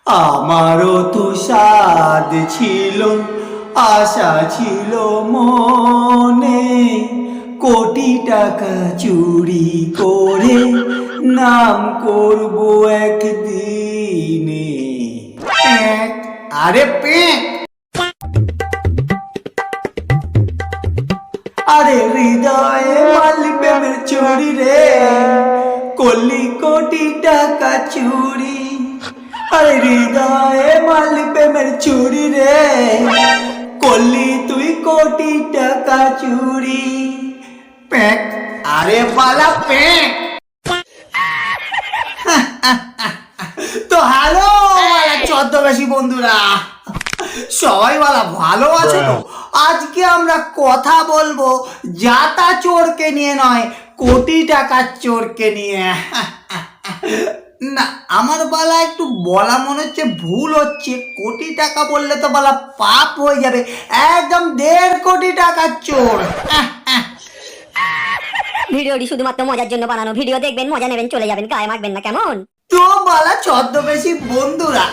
আমারও তো স্বাদ ছিল, আশা ছিল মনে, কোটি টাকা চুরি করে নাম করব একদিনে। প্যাঁক। আরে প্যাঁক। আরে হৃদয়ে মালি প্রেমের চুরি রে, করলি কোটি টাকা চুরি। আরে হৃদয়ে মালি প্রেমের চুরি রে, করলি তুই কোটি টাকা চুরি। প্যাঁক। আরে বালা প্যাঁক। তো হ্যালো ছদ্মবেশী বন্ধুরা, সবাই বলা ভালো আছে তো? আজকে আমরা কথা বলবো জাতা চোরকে নিয়ে নয়, কোটি টাকার চোরকে নিয়ে। না, আমার বলা একটু বলা মনে হচ্ছে ভুল হচ্ছে। কোটি টাকা বললে তো বলা পাপ হয়ে যাবে। একদম 1.5 কোটি টাকার চোর। ভিডিওটি শুধুমাত্র মজার জন্য বানানো। ভিডিও দেখবেন, মজা নেবেন, চলে যাবেন, গায়ে মাখবেন না, কেমন? তো বলা ছদ্মবেশী বন্ধুরা,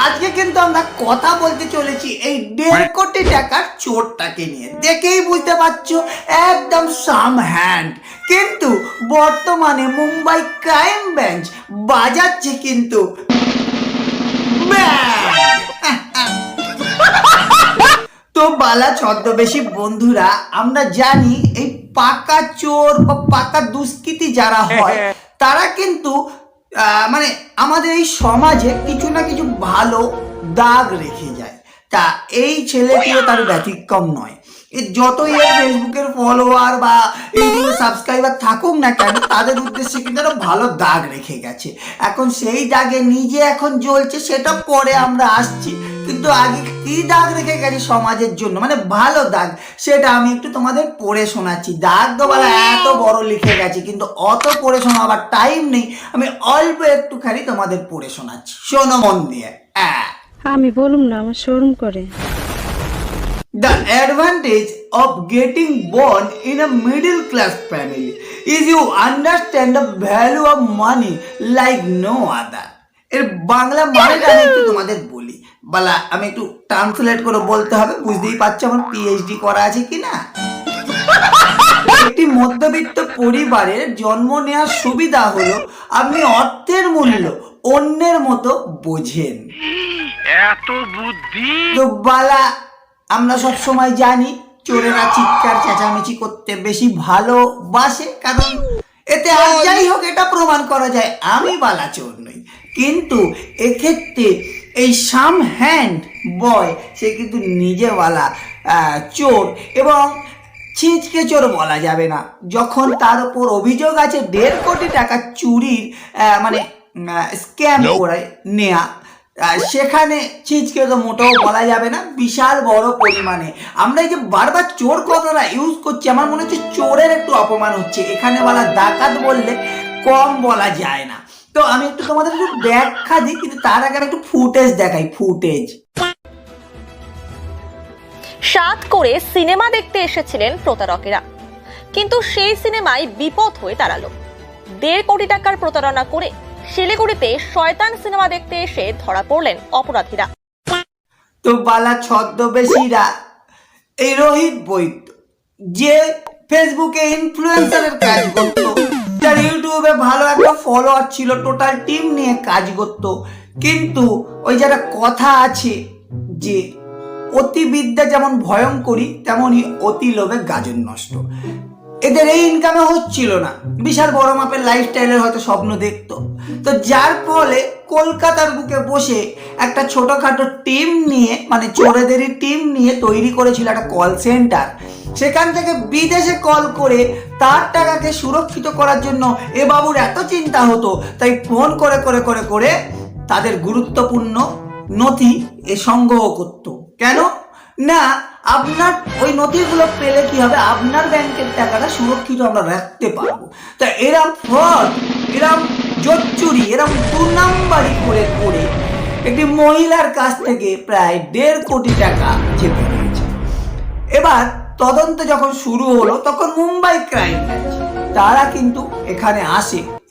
আজকে কিন্তু আমরা কথা বলতে চলেছি এই 1.5 কোটি টাকার চোরটাকে নিয়ে। দেখেই বুঝতে পারছো একদম সাম হ্যান্ড। কিন্তু বর্তমানে মুম্বাই ক্রাইম ব্রাঞ্চ বাজাচ্ছে কিন্তু তো বালা ছদ্মবেশী বন্ধুরা, আমরা জানি এই পাকা চোর বা পাকা দুষ্কৃতী যারা হয় তারা কিন্তু মানে আমাদের এই সমাজে কিছু না কিছু ভালো দাগ রেখে যায়। তা এই ছেলেটিও তার ব্যতিক্রম নয়। যতই এর ফেসবুকের ফলোয়ার বা ইউটিউবে সাবস্ক্রাইবার থাকুক না কেন, তাদের উদ্দেশ্যে কিন্তু একটা ভালো দাগ রেখে গেছে। এখন সেই দাগে নিজে এখন জ্বলছে, সেটা পরে আমরা আসছি। কিন্তু আগে কি দাগ রেখে গেছে সমাজের জন্য, মানে ভালো দাগ, সেটা আমি একটু তোমাদের পড়ে শোনাচ্ছি। দাগ তো বলা এত বড় লিখে গেছে, কিন্তু অত পড়ে শোনাবার টাইম নেই। আমি অল্প একটুখানি তোমাদের পড়ে শোনাচ্ছি, শোনো মন দিয়ে। আমি বলুম না, আমার শরম করে। The advantage of getting born in a middle class family is you understand the value of money like no other. এর বাংলা মানেটা আমি একটু তোমাদের বলি, বলা আমি একটু ট্রান্সলেট করে বলতে হবে, বুঝতেই পারছো আমার পিএইচডি করা আছে কিনা। একটি মধ্যবিত্ত পরিবারের জন্ম নেওয়ার সুবিধা হলো আপনি অর্থের মূল্য অন্যের মতো বোঝেন। এত বুদ্ধি তো বালা, আমরা সব সময় জানি চোরেরা চিৎকার চেঁচামেচি করতে বেশি ভালোবাসে, কারণ এতে আর যাই হোক এটা প্রমাণ করা যায় আমি বালা চোর নই। কিন্তু এক্ষেত্রে এই সাম হ্যান্ড বয় সে কিন্তু নিজে বালা চোর, এবং ছিঁচকে চোর বলা যাবে না। যখন তার উপর অভিযোগ আছে 1.5 কোটি টাকা চুরির মানে স্ক্যাম করে নেয়া, সেখানে ছিঁচকে তো মোটেও বলা যাবে না, বিশাল বড় পরিমাণে। আমরা এই যে বারবার চোর কথাটা ইউজ করছি, আমার মনে হচ্ছে চোরের একটু অপমান হচ্ছে। এখানে বলা ডাকাত বললে কম বলা যায় না। তো আমি একটু তোমাদের একটু ব্যাখ্যা দিই, কিন্তু তার আগে একটু ফুটেজ দেখাই, ফুটেজ। সাত করে সিনেমা দেখতে এসেছিলেন প্রতারকেরা, কিন্তু সেই সিনেমায় বিপদ হয়ে দাঁড়ালো। 1.5 কোটি টাকার প্রতারণা করে শিলিগুড়িতে শয়তান সিনেমা দেখতে এসে ধরা পড়লেন অপরাধীরা। তো বালা ছদ্মবেশীরা, এই রোহিত বৈদ্য যে ফেসবুকে ইনফ্লুয়েন্সারের কাজ করতো, তার ইউটিউবে ভালো একটা ফলোয়ার ছিল, টোটাল টিম নিয়ে কাজ করতো। কিন্তু ওই যারা কথা আছে যে অতি বিদ্যা যেমন ভয়ঙ্করী, তেমনই অতি লোভে গাজন নষ্ট। এদের এই ইনকামে হচ্ছিল না, বিশাল বড় মাপের লাইফস্টাইলের হয়তো স্বপ্ন দেখতো। তো যার ফলে কলকাতার বুকে বসে একটা ছোটখাটো টিম নিয়ে, মানে চোরেদেরই টিম নিয়ে তৈরি করেছিল একটা কল সেন্টার। সেখান থেকে বিদেশে কল করে তার টাকাকে সুরক্ষিত করার জন্য এ বাবুর এত চিন্তা হতো, তাই ফোন করে করে করে করে তাদের গুরুত্বপূর্ণ নথি সংগ্রহ করতো। কেন না, আপনার ওই নথিগুলো পেলে কি হবে, আপনার ব্যাংকের টাকাটা সুরক্ষিত আমরা রাখতে পারবো। তা এরম ফ্রড, এরম জোচ্চুরি, এরম 2 নাম্বারি করে করে একটি মহিলার কাছ থেকে প্রায় 1.5 কোটি টাকা চেপে নিয়েছে। এবার তদন্ত যখন শুরু হলো, তখন মুম্বাই ক্রাইম ব্রাঞ্চ তারা কিন্তু এখানে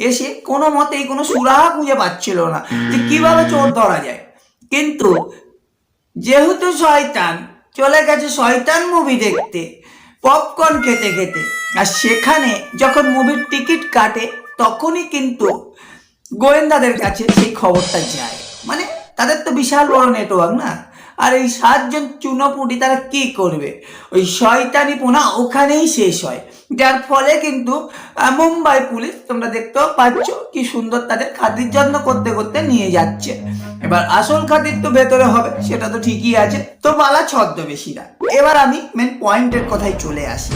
এসে কোনো মতেই কোনো সুরাহা খুঁজে পাচ্ছিল না যে কিভাবে চোর ধরা যায়। কিন্তু যেহেতু শয়তান চলে গেছে শয়তান মুভি দেখতে পপকর্ন খেতে খেতে, আর সেখানে যখন মুভির টিকিট কাটে তখনই কিন্তু গোয়েন্দাদের কাছে সেই খবরটা যায়। মানে তাদের তো বিশাল বড় নেটওয়ার্ক না, আর এই 7 জন চুনোপুটি তারা কি করবে, ওই শয়তানি পোনা ওখানেই শেষ হয়। যার ফলে কিন্তু মুম্বাই পুলিশ তোমরা দেখতেও পাচ্ছ কি সুন্দর তাদের খাতির যত্ন করতে করতে নিয়ে যাচ্ছে। এবার আসল খাতির তো ভেতরে হবে, সেটা তো ঠিকই আছে। তো বালা ছদ্মবেশীরা, এবার আমি মেন পয়েন্টের কথাই চলে আসি।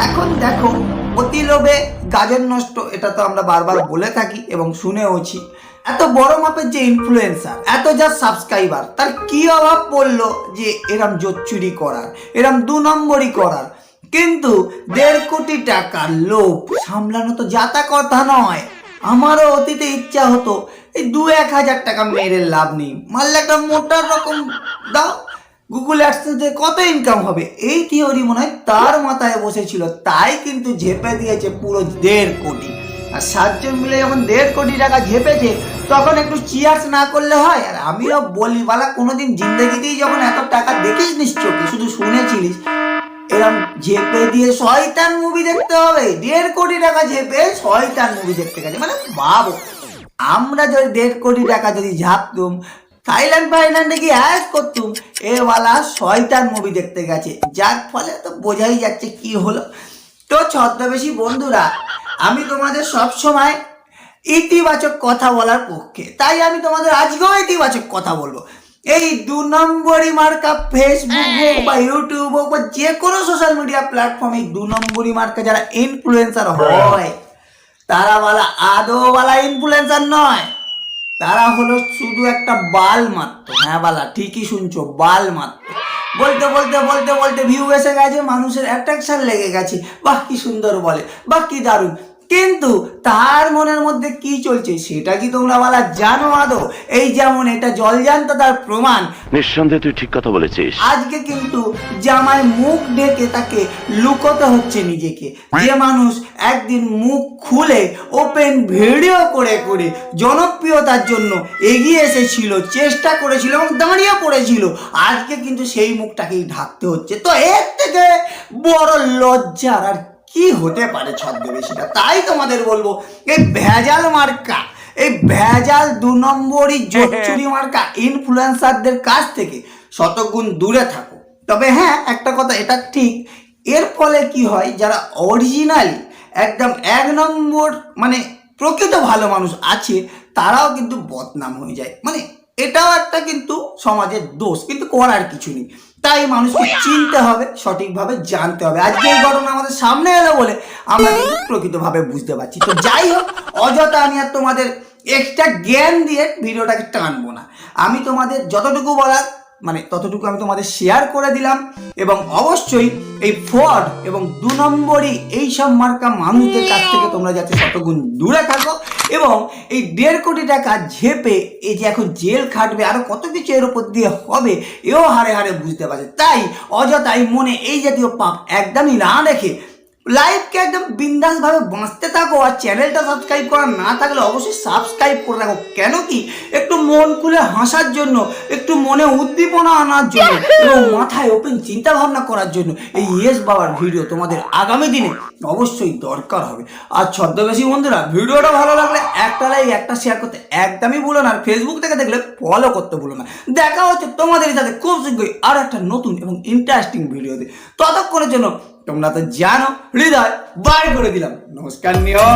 এখন দেখো অতি লোভে গাজন নষ্ট, এটা তো আমরা বারবার বলে থাকি এবং শুনেওছি। এত বড় মাপের যে ইনফ্লুয়েন্সার, এত যা সাবস্ক্রাইবার, তার কি অভাব পড়লো যে এরম জোচ্চুরি করার, এরম 2 নম্বরই করার। কিন্তু 1.5 কোটি টাকার লোভ সামলানো তো যাতা কথা নয়। আমারও অতীতে ইচ্ছা হতো এই 2-1 হাজার টাকা মেরে লাভ নেই, মারলে একটা মোটার রকম দাও, গুগল অ্যাডসেন্সে কত ইনকাম হবে, এই থিওরি মনে হয় তার মাথায় বসেছিল। তাই কিন্তু ঝেপে দিয়েছে পুরো 1.5 কোটি। আর 7 জন মিলে যখন 1.5 কোটি টাকা ঝেপেছে তখন একটু চিয়ার্স না করলে হয়? আর আমিও বলি বালা, কোনোদিন জিন্দগিতেই যখন এত টাকা দেখিস নিশ্চয়ই, শুধু শুনেছিলিস। এরকম ঝেপে দিয়ে শয়তান মুভি দেখতে হবে, 1.5 কোটি টাকা ঝেপে শয়তান মুভি দেখতে গেছে। মানে ভাবো, আমরা যদি 1.5 কোটি টাকা যদি ঝাপতুম, থাইল্যান্ডে গিয়ে অ্যাড করতুম, এওয়ালা শয়তান মুভি দেখতে গেছে। যার ফলে তো বোঝাই যাচ্ছে কি হলো। তো ছদ্মবেশী বন্ধুরা, আমি তোমাদের সব সময় ইতিবাচক কথা বলার পক্ষে, তাই আমি তোমাদের আজকেও ইতিবাচক কথা বলবো। এই 2 নম্বরই মার্কা ফেসবুক হোক বা ইউটিউব হোক বা যে কোনো সোশ্যাল মিডিয়া প্ল্যাটফর্মে 2 নম্বরই মার্কা যারা ইনফ্লুয়েন্সার হয়, তারা বালা আদৌ বালা ইনফ্লুয়েন্সার নয়, তারা হলো শুধু একটা বাল মাত্র। হ্যাঁ বালা, ঠিকই শুনছো, বাল মাত্র। বলতে বলতে বলতে বলতে ভিউ এসে গেছে, মানুষের অ্যাট্রাকশন লেগে গেছে, বাহ কি সুন্দর বলে, বাহ কি দারুণ। কিন্তু তার মনের মধ্যে কি চলছে সেটা কি তোমরা বালা জানো আদৌ? এই যেমন এটা জলজান্ত তার প্রমাণ। নিঃসন্দেহে তুই ঠিক কথা বলেছিস। আজকে কিন্তু জামায় মুখ ঢেকে তাকে লুকোতে হচ্ছে নিজেকে। যে মানুষ একদিন মুখ খুলে ওপেন ভিডিও করে করে জনপ্রিয়তার জন্য এগিয়ে এসেছিল, চেষ্টা করেছিল এবং দাঁড়িয়ে পড়েছিল, আজকে কিন্তু সেই মুখটাকেই ঢাকতে হচ্ছে। তো এর থেকে বড় লজ্জার আর কি হতে পারে ছদ্মবেশীটা? তাই তোমাদের বলবো, এই ভেজাল মার্কা, এই ভেজাল 2 নম্বরই জোচ্চুরি মার্কা ইনফ্লুয়েন্সারদের কাছ থেকে শতগুণ দূরে থাকো। তবে হ্যাঁ, একটা কথা এটা ঠিক, এর ফলে কি হয়, যারা অরিজিনালি একদম 1 নম্বর মানে প্রকৃত ভালো মানুষ আছে, তারাও কিন্তু বদনাম হয়ে যায়। মানে এটাও একটা কিন্তু সমাজের দোষ, কিন্তু করার কিছু নেই। তাই মানুষকে চিনতে হবে, সঠিকভাবে জানতে হবে। আজকে এই ঘটনা আমাদের সামনে এলো বলে আমরা কিন্তু প্রকৃতভাবে বুঝতে পারছি। তো যাই হোক, অযথা আমি আর তোমাদের এক্সট্রা জ্ঞান দিয়ে ভিডিওটাকে টানবো না। আমি তোমাদের যতটুকু বলার মানে ততটুকু আমি তোমাদের শেয়ার করে দিলাম। এবং অবশ্যই এই ফ্রড এবং 2 নম্বরই এইসব মার্কা মানুষদের কাছ থেকে তোমরা যাতে শতগুণ দূরে থাকো। এবং এই 1.5 কোটি টাকা ঝেপে এই যে এখন জেল খাটবে, আরো কত কিছু এর উপর দিয়ে হবে, এও হারে হারে বুঝতে পারছে। তাই অযথাই মনে এই জাতীয় পাপ একদমই না রেখে লাইফকে একদম বিন্দাস ভাবে বাঁচতে থাকো। আর চ্যানেলটা সাবস্ক্রাইব করা না থাকলে অবশ্যই সাবস্ক্রাইব করে রাখো। কেন কি, একটু মন খুলে হাসার জন্য, একটু মনে উদ্দীপনা আনার জন্য এবং মাথায় ওপেন চিন্তা ভাবনা করার জন্য এই ইয়েস বাবার ভিডিও তোমাদের আগামী দিনে অবশ্যই দরকার হবে। আর ছদ্মবেশী বন্ধুরা, ভিডিওটা ভালো লাগলে একটা লাইক একটা শেয়ার করতে একদমই ভুলো না। আর ফেসবুক থেকে দেখলে ফলো করতে ভুলো না। দেখা হচ্ছে তোমাদের সাথে খুব শীঘ্রই আর একটা নতুন এবং ইন্টারেস্টিং ভিডিওতে। ততক্ষণের জন্য তোমরা তো জানো, হৃদয় বার করে দিলাম। নমস্কার নিও।